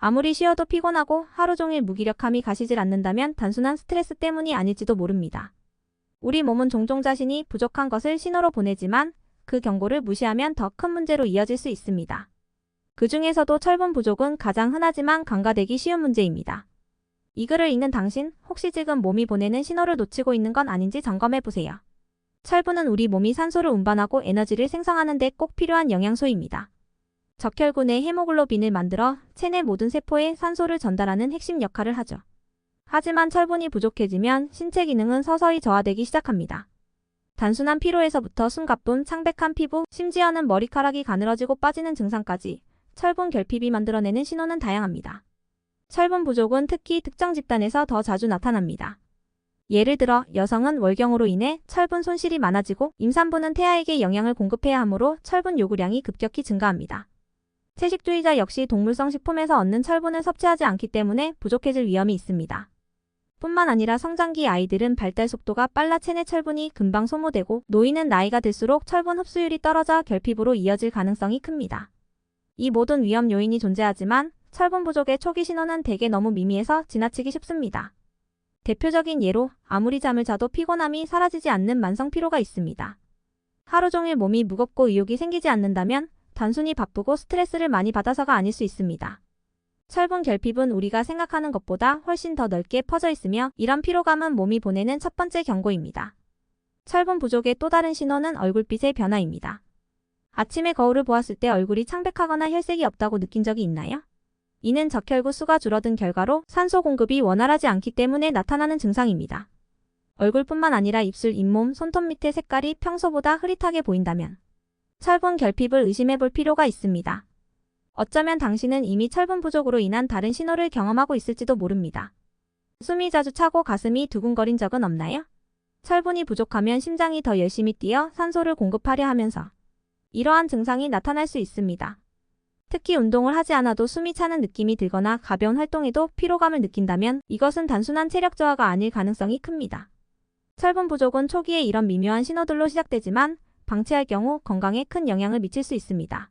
아무리 쉬어도 피곤하고 하루 종일 무기력함이 가시질 않는다면 단순한 스트레스 때문이 아닐지도 모릅니다. 우리 몸은 종종 자신이 부족한 것을 신호로 보내지만 그 경고를 무시하면 더 큰 문제로 이어질 수 있습니다. 그 중에서도 철분 부족은 가장 흔하지만 간과되기 쉬운 문제입니다. 이 글을 읽는 당신, 혹시 지금 몸이 보내는 신호를 놓치고 있는 건 아닌지 점검해 보세요. 철분은 우리 몸이 산소를 운반하고 에너지를 생성하는 데 꼭 필요한 영양소입니다. 적혈구 내 헤모글로빈을 만들어 체내 모든 세포에 산소를 전달하는 핵심 역할을 하죠. 하지만 철분이 부족해지면 신체 기능은 서서히 저하되기 시작합니다. 단순한 피로에서부터 숨가쁨, 창백한 피부, 심지어는 머리카락이 가늘어지고 빠지는 증상까지 철분 결핍이 만들어내는 신호는 다양합니다. 철분 부족은 특히 특정 집단에서 더 자주 나타납니다. 예를 들어 여성은 월경으로 인해 철분 손실이 많아지고 임산부는 태아에게 영양을 공급해야 하므로 철분 요구량이 급격히 증가합니다. 채식주의자 역시 동물성 식품에서 얻는 철분을 섭취하지 않기 때문에 부족해질 위험이 있습니다. 뿐만 아니라 성장기 아이들은 발달 속도가 빨라 체내 철분이 금방 소모되고 노인은 나이가 들수록 철분 흡수율이 떨어져 결핍으로 이어질 가능성이 큽니다. 이 모든 위험 요인이 존재하지만 철분 부족의 초기 신호는 대개 너무 미미해서 지나치기 쉽습니다. 대표적인 예로 아무리 잠을 자도 피곤함이 사라지지 않는 만성 피로가 있습니다. 하루 종일 몸이 무겁고 의욕이 생기지 않는다면 단순히 바쁘고 스트레스를 많이 받아서가 아닐 수 있습니다. 철분 결핍은 우리가 생각하는 것보다 훨씬 더 넓게 퍼져 있으며 이런 피로감은 몸이 보내는 첫 번째 경고입니다. 철분 부족의 또 다른 신호는 얼굴빛의 변화입니다. 아침에 거울을 보았을 때 얼굴이 창백하거나 혈색이 없다고 느낀 적이 있나요? 이는 적혈구 수가 줄어든 결과로 산소 공급이 원활하지 않기 때문에 나타나는 증상입니다. 얼굴뿐만 아니라 입술, 잇몸, 손톱 밑의 색깔이 평소보다 흐릿하게 보인다면 철분 결핍을 의심해 볼 필요가 있습니다. 어쩌면 당신은 이미 철분 부족으로 인한 다른 신호를 경험하고 있을지도 모릅니다. 숨이 자주 차고 가슴이 두근거린 적은 없나요? 철분이 부족하면 심장이 더 열심히 뛰어 산소를 공급하려 하면서 이러한 증상이 나타날 수 있습니다. 특히 운동을 하지 않아도 숨이 차는 느낌이 들거나 가벼운 활동에도 피로감을 느낀다면 이것은 단순한 체력 저하가 아닐 가능성이 큽니다. 철분 부족은 초기에 이런 미묘한 신호들로 시작되지만 방치할 경우 건강에 큰 영향을 미칠 수 있습니다.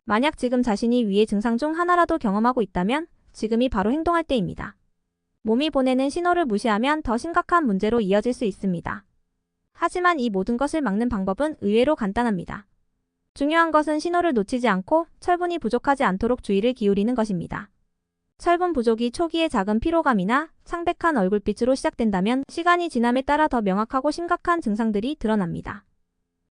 만약 지금 자신이 위의 증상 중 하나라도 경험하고 있다면 지금이 바로 행동할 때입니다. 몸이 보내는 신호를 무시하면 더 심각한 문제로 이어질 수 있습니다. 하지만 이 모든 것을 막는 방법은 의외로 간단합니다. 중요한 것은 신호를 놓치지 않고 철분이 부족하지 않도록 주의를 기울이는 것입니다. 철분 부족이 초기에 작은 피로감이나 창백한 얼굴빛으로 시작된다면 시간이 지남에 따라 더 명확하고 심각한 증상들이 드러납니다.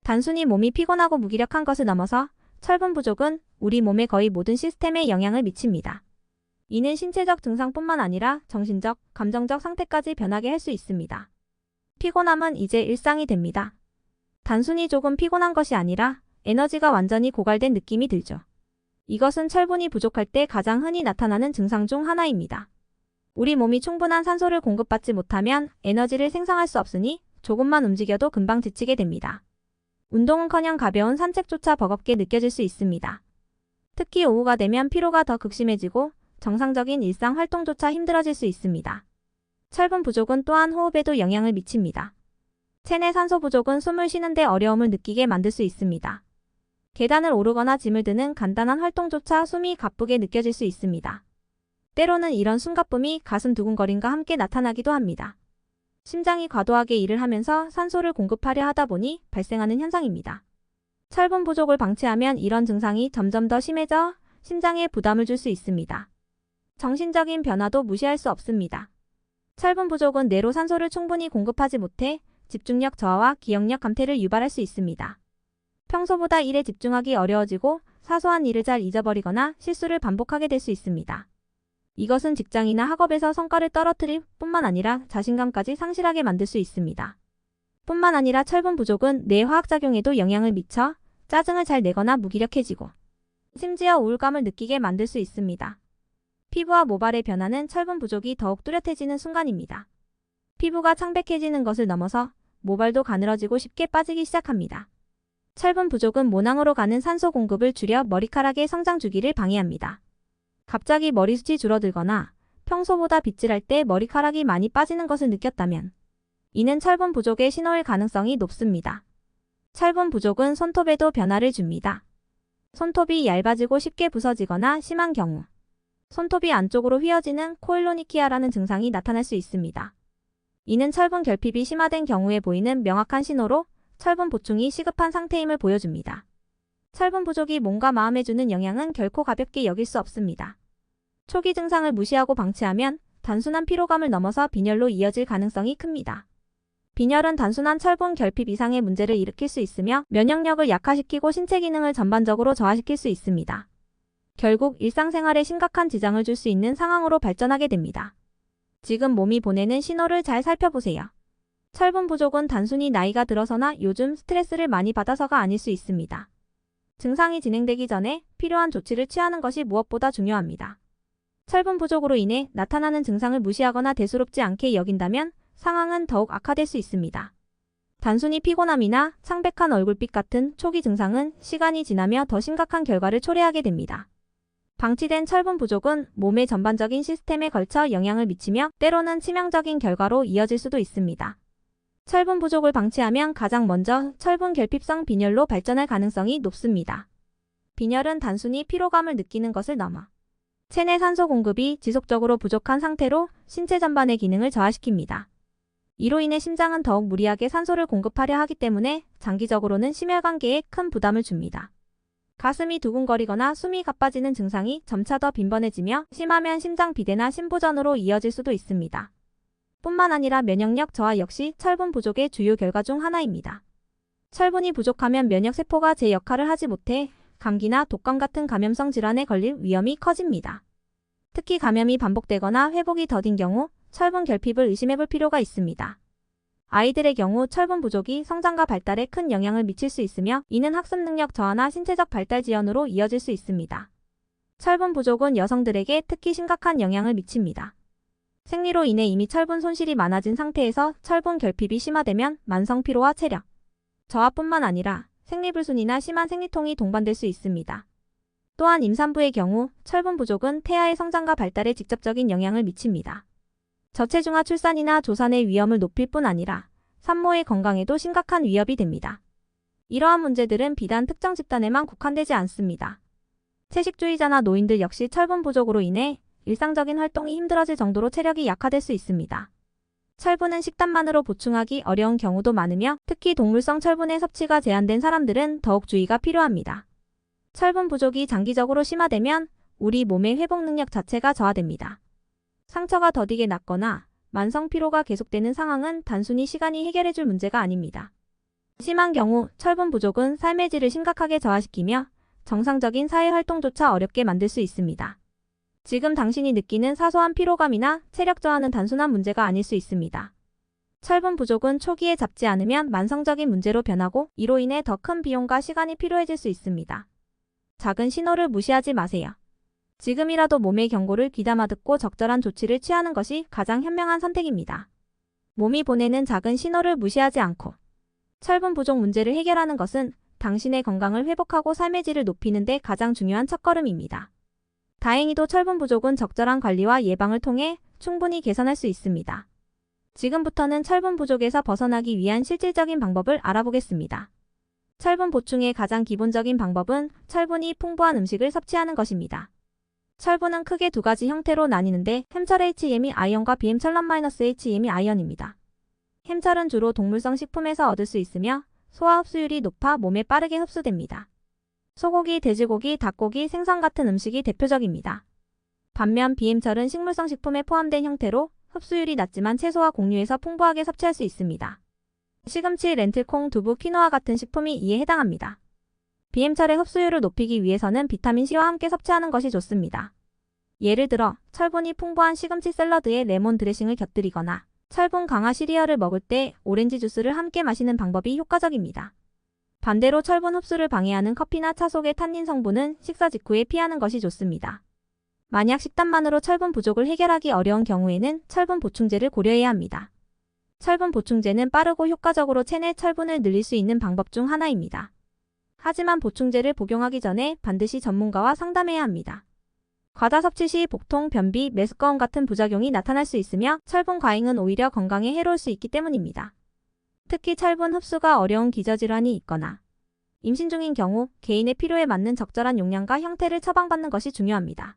단순히 몸이 피곤하고 무기력한 것을 넘어서 철분 부족은 우리 몸의 거의 모든 시스템에 영향을 미칩니다. 이는 신체적 증상뿐만 아니라 정신적, 감정적 상태까지 변하게 할 수 있습니다. 피곤함은 이제 일상이 됩니다. 단순히 조금 피곤한 것이 아니라 에너지가 완전히 고갈된 느낌이 들죠. 이것은 철분이 부족할 때 가장 흔히 나타나는 증상 중 하나입니다. 우리 몸이 충분한 산소를 공급받지 못하면 에너지를 생성할 수 없으니 조금만 움직여도 금방 지치게 됩니다. 운동은커녕 가벼운 산책조차 버겁게 느껴질 수 있습니다. 특히 오후가 되면 피로가 더 극심해지고 정상적인 일상 활동조차 힘들어질 수 있습니다. 철분 부족은 또한 호흡에도 영향을 미칩니다. 체내 산소 부족은 숨을 쉬는데 어려움을 느끼게 만들 수 있습니다. 계단을 오르거나 짐을 드는 간단한 활동조차 숨이 가쁘게 느껴질 수 있습니다. 때로는 이런 숨가쁨이 가슴 두근거림과 함께 나타나기도 합니다. 심장이 과도하게 일을 하면서 산소를 공급하려 하다 보니 발생하는 현상입니다. 철분 부족을 방치하면 이런 증상이 점점 더 심해져 심장에 부담을 줄 수 있습니다. 정신적인 변화도 무시할 수 없습니다. 철분 부족은 뇌로 산소를 충분히 공급하지 못해 집중력 저하와 기억력 감퇴를 유발할 수 있습니다. 평소보다 일에 집중하기 어려워지고 사소한 일을 잘 잊어버리거나 실수를 반복하게 될 수 있습니다. 이것은 직장이나 학업에서 성과를 떨어뜨릴 뿐만 아니라 자신감까지 상실하게 만들 수 있습니다. 뿐만 아니라 철분 부족은 뇌 화학작용에도 영향을 미쳐 짜증을 잘 내거나 무기력해지고 심지어 우울감을 느끼게 만들 수 있습니다. 피부와 모발의 변화는 철분 부족이 더욱 뚜렷해지는 순간입니다. 피부가 창백해지는 것을 넘어서 모발도 가늘어지고 쉽게 빠지기 시작합니다. 철분 부족은 모낭으로 가는 산소 공급을 줄여 머리카락의 성장 주기를 방해합니다. 갑자기 머리숱이 줄어들거나 평소보다 빗질할 때 머리카락이 많이 빠지는 것을 느꼈다면 이는 철분 부족의 신호일 가능성이 높습니다. 철분 부족은 손톱에도 변화를 줍니다. 손톱이 얇아지고 쉽게 부서지거나 심한 경우 손톱이 안쪽으로 휘어지는 코일로니키아라는 증상이 나타날 수 있습니다. 이는 철분 결핍이 심화된 경우에 보이는 명확한 신호로 철분 보충이 시급한 상태임을 보여줍니다. 철분 부족이 몸과 마음에 주는 영향은 결코 가볍게 여길 수 없습니다. 초기 증상을 무시하고 방치하면 단순한 피로감을 넘어서 빈혈로 이어질 가능성이 큽니다. 빈혈은 단순한 철분 결핍 이상의 문제를 일으킬 수 있으며 면역력을 약화시키고 신체 기능을 전반적으로 저하시킬 수 있습니다. 결국 일상생활에 심각한 지장을 줄 수 있는 상황으로 발전하게 됩니다. 지금 몸이 보내는 신호를 잘 살펴보세요. 철분 부족은 단순히 나이가 들어서나 요즘 스트레스를 많이 받아서가 아닐 수 있습니다. 증상이 진행되기 전에 필요한 조치를 취하는 것이 무엇보다 중요합니다. 철분 부족으로 인해 나타나는 증상을 무시하거나 대수롭지 않게 여긴다면 상황은 더욱 악화될 수 있습니다. 단순히 피곤함이나 창백한 얼굴빛 같은 초기 증상은 시간이 지나며 더 심각한 결과를 초래하게 됩니다. 방치된 철분 부족은 몸의 전반적인 시스템에 걸쳐 영향을 미치며 때로는 치명적인 결과로 이어질 수도 있습니다. 철분 부족을 방치하면 가장 먼저 철분 결핍성 빈혈로 발전할 가능성이 높습니다. 빈혈은 단순히 피로감을 느끼는 것을 넘어 체내 산소 공급이 지속적으로 부족한 상태로 신체 전반의 기능을 저하시킵니다. 이로 인해 심장은 더욱 무리하게 산소를 공급하려 하기 때문에 장기적으로는 심혈관계에 큰 부담을 줍니다. 가슴이 두근거리거나 숨이 가빠지는 증상이 점차 더 빈번해지며 심하면 심장 비대나 심부전으로 이어질 수도 있습니다. 뿐만 아니라 면역력 저하 역시 철분 부족의 주요 결과 중 하나입니다. 철분이 부족하면 면역세포가 제 역할을 하지 못해 감기나 독감 같은 감염성 질환에 걸릴 위험이 커집니다. 특히 감염이 반복되거나 회복이 더딘 경우 철분 결핍을 의심해볼 필요가 있습니다. 아이들의 경우 철분 부족이 성장과 발달에 큰 영향을 미칠 수 있으며 이는 학습 능력 저하나 신체적 발달 지연으로 이어질 수 있습니다. 철분 부족은 여성들에게 특히 심각한 영향을 미칩니다. 생리로 인해 이미 철분 손실이 많아진 상태에서 철분 결핍이 심화되면 만성 피로와 체력 저하뿐만 아니라 생리불순이나 심한 생리통이 동반될 수 있습니다. 또한 임산부의 경우 철분 부족은 태아의 성장과 발달에 직접적인 영향을 미칩니다. 저체중아 출산이나 조산의 위험을 높일 뿐 아니라 산모의 건강에도 심각한 위협이 됩니다. 이러한 문제들은 비단 특정 집단에만 국한되지 않습니다. 채식주의자나 노인들 역시 철분 부족으로 인해 일상적인 활동이 힘들어질 정도로 체력이 약화될 수 있습니다. 철분은 식단만으로 보충하기 어려운 경우도 많으며 특히 동물성 철분의 섭취가 제한된 사람들은 더욱 주의가 필요합니다. 철분 부족이 장기적으로 심화되면 우리 몸의 회복 능력 자체가 저하됩니다. 상처가 더디게 낫거나 만성 피로가 계속되는 상황은 단순히 시간이 해결해줄 문제가 아닙니다. 심한 경우 철분 부족은 삶의 질을 심각하게 저하시키며 정상적인 사회활동조차 어렵게 만들 수 있습니다. 지금 당신이 느끼는 사소한 피로감이나 체력 저하는 단순한 문제가 아닐 수 있습니다. 철분 부족은 초기에 잡지 않으면 만성적인 문제로 변하고 이로 인해 더 큰 비용과 시간이 필요해질 수 있습니다. 작은 신호를 무시하지 마세요. 지금이라도 몸의 경고를 귀담아 듣고 적절한 조치를 취하는 것이 가장 현명한 선택입니다. 몸이 보내는 작은 신호를 무시하지 않고 철분 부족 문제를 해결하는 것은 당신의 건강을 회복하고 삶의 질을 높이는 데 가장 중요한 첫걸음입니다. 다행히도 철분 부족은 적절한 관리와 예방을 통해 충분히 개선할 수 있습니다. 지금부터는 철분 부족에서 벗어나기 위한 실질적인 방법을 알아보겠습니다. 철분 보충의 가장 기본적인 방법은 철분이 풍부한 음식을 섭취하는 것입니다. 철분은 크게 두 가지 형태로 나뉘는데 햄철 HM이 아이언과 비햄철 -HM이 아이언입니다. 햄철은 주로 동물성 식품에서 얻을 수 있으며 소화 흡수율이 높아 몸에 빠르게 흡수됩니다. 소고기, 돼지고기, 닭고기, 생선 같은 음식이 대표적입니다. 반면 비햄철은 식물성 식품에 포함된 형태로 흡수율이 낮지만 채소와 곡류에서 풍부하게 섭취할 수 있습니다. 시금치, 렌틸콩, 두부, 퀴노아 같은 식품이 이에 해당합니다. 비햄철의 흡수율을 높이기 위해서는 비타민C와 함께 섭취하는 것이 좋습니다. 예를 들어 철분이 풍부한 시금치 샐러드에 레몬 드레싱을 곁들이거나 철분 강화 시리얼을 먹을 때 오렌지 주스를 함께 마시는 방법이 효과적입니다. 반대로 철분 흡수를 방해하는 커피나 차 속의 탄닌 성분은 식사 직후에 피하는 것이 좋습니다. 만약 식단만으로 철분 부족을 해결하기 어려운 경우에는 철분 보충제를 고려해야 합니다. 철분 보충제는 빠르고 효과적으로 체내 철분을 늘릴 수 있는 방법 중 하나입니다. 하지만 보충제를 복용하기 전에 반드시 전문가와 상담해야 합니다. 과다 섭취 시 복통, 변비, 메스꺼움 같은 부작용이 나타날 수 있으며 철분 과잉은 오히려 건강에 해로울 수 있기 때문입니다. 특히 철분 흡수가 어려운 기저질환이 있거나 임신 중인 경우 개인의 필요에 맞는 적절한 용량과 형태를 처방받는 것이 중요합니다.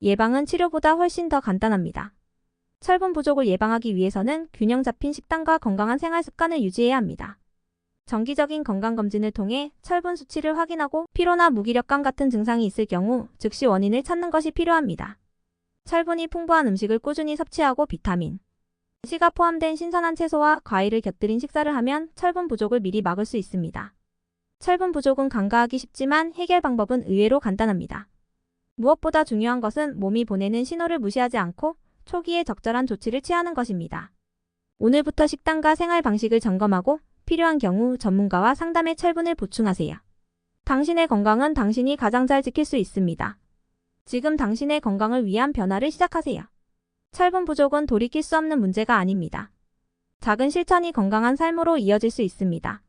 예방은 치료보다 훨씬 더 간단합니다. 철분 부족을 예방하기 위해서는 균형 잡힌 식단과 건강한 생활 습관을 유지해야 합니다. 정기적인 건강검진을 통해 철분 수치를 확인하고 피로나 무기력감 같은 증상이 있을 경우 즉시 원인을 찾는 것이 필요합니다. 철분이 풍부한 음식을 꾸준히 섭취하고 비타민 C가 포함된 신선한 채소와 과일을 곁들인 식사를 하면 철분 부족을 미리 막을 수 있습니다. 철분 부족은 간과하기 쉽지만 해결 방법은 의외로 간단합니다. 무엇보다 중요한 것은 몸이 보내는 신호를 무시하지 않고 초기에 적절한 조치를 취하는 것입니다. 오늘부터 식단과 생활 방식을 점검하고 필요한 경우 전문가와 상담해 철분을 보충하세요. 당신의 건강은 당신이 가장 잘 지킬 수 있습니다. 지금 당신의 건강을 위한 변화를 시작하세요. 철분 부족은 돌이킬 수 없는 문제가 아닙니다. 작은 실천이 건강한 삶으로 이어질 수 있습니다.